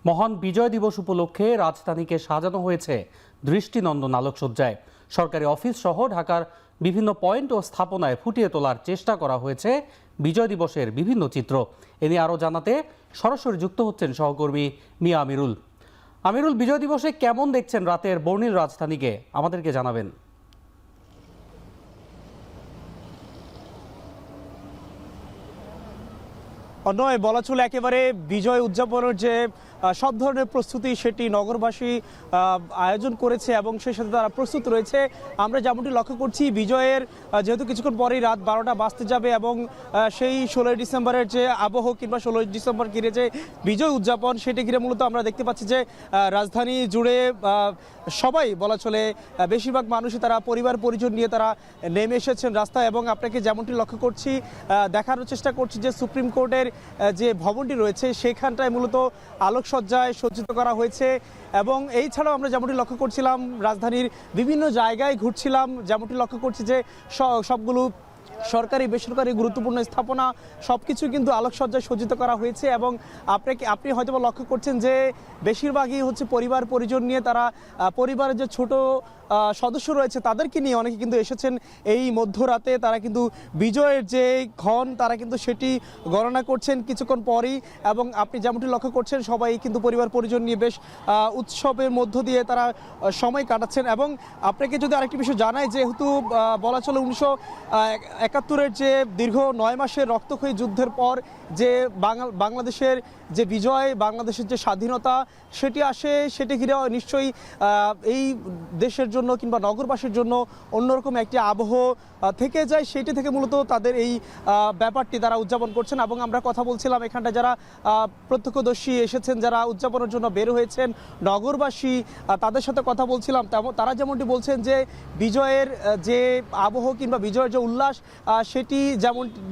মহান বিজয় দিবস উপলক্ষে রাজধানীকে সাজানো হয়েছে দৃষ্টিনন্দন আলোকসজ্জায়। সরকারি অফিস সহ ঢাকার বিভিন্ন পয়েন্ট ও স্থাপনায় ফুটিয়ে তোলার চেষ্টা করা হয়েছে বিজয় দিবসের বিভিন্ন চিত্র। এ নিয়ে আরও জানাতে সরাসরি যুক্ত হচ্ছেন সহকর্মী মিয়া আমিরুল। আমিরুল, বিজয় দিবসে কেমন দেখছেন রাতের বর্ণিল রাজধানীকে, আমাদেরকে জানাবেন। নয়, বলা চলে একেবারে বিজয় উদযাপনের যে সব ধরনের প্রস্তুতি সেটি নগরবাসী আয়োজন করেছে এবং সেই সাথে তারা প্রস্তুত রয়েছে। আমরা যেমনটি লক্ষ্য করছি, বিজয়ের যেহেতু কিছুক্ষণ পরেই রাত 12টা বাজতে যাবে এবং সেই 16ই ডিসেম্বরের যে আবহ কিংবা 16ই ডিসেম্বর ঘিরে যে বিজয় উদযাপন সেটি ঘিরে মূলত আমরা দেখতে পাচ্ছি যে রাজধানী জুড়ে সবাই বলা চলে বেশিরভাগ মানুষই তারা পরিবার পরিজন নিয়ে তারা নেমে এসেছেন রাস্তায়। এবং আপনাকে যেমনটি লক্ষ্য করছি, দেখানোর চেষ্টা করছি যে সুপ্রিম কোর্টের যে ভবনটি রয়েছে সেখানটায় মূলত আলোকসজ্জায় সজ্জিত করা হয়েছে। এবং এই ছাড়াও আমরা যেমনটি লক্ষ্য করছিলাম, রাজধানীর বিভিন্ন জায়গায় ঘুরছিলাম, যেমনটি লক্ষ্য করছি যে সবগুলো সরকারি বেসরকারি গুরুত্বপূর্ণ স্থাপনা সবকিছু কিন্তু আলোকসজ্জায় সজ্জিত করা হয়েছে। এবং আপনি হয়তো লক্ষ্য করছেন যে বেশিরভাগই হচ্ছে পরিবার পরিজন নিয়ে, তারা পরিবারের যে ছোট সদস্য রয়েছে তাদেরকে নিয়ে অনেকে কিন্তু এসেছেন এই মধ্যরাতে। তারা কিন্তু বিজয়ের যে ক্ষণ তারা কিন্তু সেটি গণনা করছেন কিছুক্ষণ পরই। এবং আপনি যেমনটি লক্ষ্য করছেন, সবাই কিন্তু পরিবার পরিজন নিয়ে বেশ উৎসবের মধ্য দিয়ে তারা সময় কাটাচ্ছেন। এবং আপনাকে যদি আরেকটি বিষয় জানাই, যেহেতু বলা চলে 1971-এর যে দীর্ঘ 9 মাসের রক্তক্ষয়ী যুদ্ধের পর যে বাংলাদেশের যে বিজয়, বাংলাদেশের যে স্বাধীনতা সেটি আসে, সেটি ঘিরে নিশ্চয়ই এই দেশের জন্য কিংবা নগরবাসীর জন্য অন্যরকম একটি আবহ থেকে যায়। সেটি থেকে মূলত তাদের এই ব্যাপারটি তারা উদযাপন করছেন। এবং আমরা কথা বলছিলাম এখানটা যারা প্রত্যক্ষদর্শী এসেছেন, যারা উদযাপনের জন্য বের হয়েছেন নগরবাসী, তাদের সাথে কথা বলছিলাম। তারা যেমনটি বলছেন যে বিজয়ের যে আবহ কিংবা বিজয়ের যে উল্লাস সেটি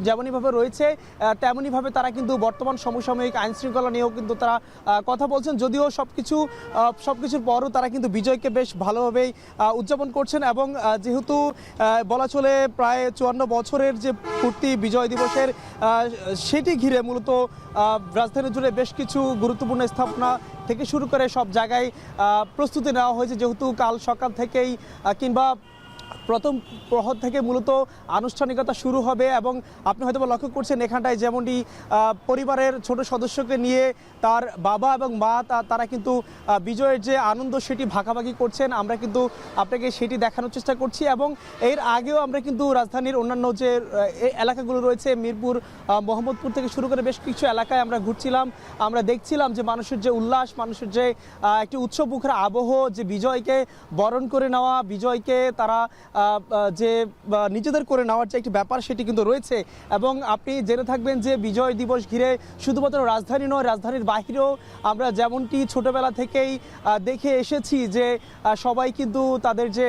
যেমনইভাবে রয়েছে তেমনইভাবে তারা কিন্তু বর্তমান সমসাময়িক আইন শৃঙ্খলা নিয়েও কিন্তু তারা কথা বলছেন। যদিও সবকিছুর পরও তারা কিন্তু বিজয়কে বেশ ভালোভাবেই উদযাপন করছেন। এবং যেহেতু বলা চলে প্রায় 54 বছরের যে পূর্তি বিজয় দিবসের, সেটি ঘিরে মূলত রাজধানী জুড়ে বেশ কিছু গুরুত্বপূর্ণ স্থাপনা থেকে শুরু করে সব জায়গায় প্রস্তুতি নেওয়া হয়েছে। যেহেতু কাল সকাল থেকেই কিংবা প্রথম প্রহর থেকে মূলত আনুষ্ঠানিকতা শুরু হবে। এবং আপনি হয়তো লক্ষ্য করছেন এখানটায় যেমনটি পরিবারের ছোট সদস্যকে নিয়ে তার বাবা এবং মা তারা কিন্তু বিজয়ের যে আনন্দ সেটি ভাগাভাগি করছেন। আমরা কিন্তু আপনাকে সেটি দেখানোর চেষ্টা করছি। এবং এর আগেও আমরা কিন্তু রাজধানীর অন্যান্য যে এলাকাগুলো রয়েছে, মিরপুর, মোহাম্মদপুর থেকে শুরু করে বেশ কিছু এলাকায় আমরা ঘুরছিলাম। আমরা দেখছিলাম যে মানুষের যে উল্লাস, মানুষের যে একটি উৎসবমুখর আবহ, যে বিজয়কে বরণ করে নেওয়া, বিজয়কে তারা যে নিজেদের করে নেওয়ার যে একটি ব্যাপার সেটি কিন্তু রয়েছে। এবং আপনি জেনে থাকবেন যে বিজয় দিবস ঘিরে শুধুমাত্র রাজধানী নয়, রাজধানীর বাহিরেও আমরা যেমনটি ছোটবেলা থেকেই দেখে এসেছি যে সবাই কিন্তু তাদের যে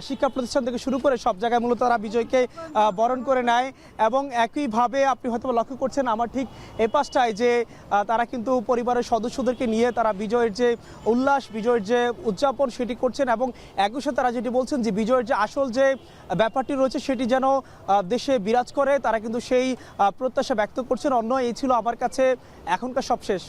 শিক্ষা প্রতিষ্ঠান থেকে শুরু করে সব জায়গায় মূলত তারা বিজয়কে বরণ করে নেয়। এবং একইভাবে আপনি হয়তো লক্ষ্য করছেন আমার ঠিক এ পাশটায় যে তারা কিন্তু পরিবারের সদস্যদেরকে নিয়ে তারা বিজয়ের যে উল্লাস, বিজয়ের যে উদযাপন সেটি করছেন। এবং একই সাথে তারা যেটি বলছেন যে বিজয়ের যে আসল যে ব্যাপারটি রয়েছে সেটি যেন দেশে বিরাজ করে, তারা কিন্তু সেই প্রত্যাশা ব্যক্ত করছেন। এই ছিল আমার কাছে এখনকার সবশেষ।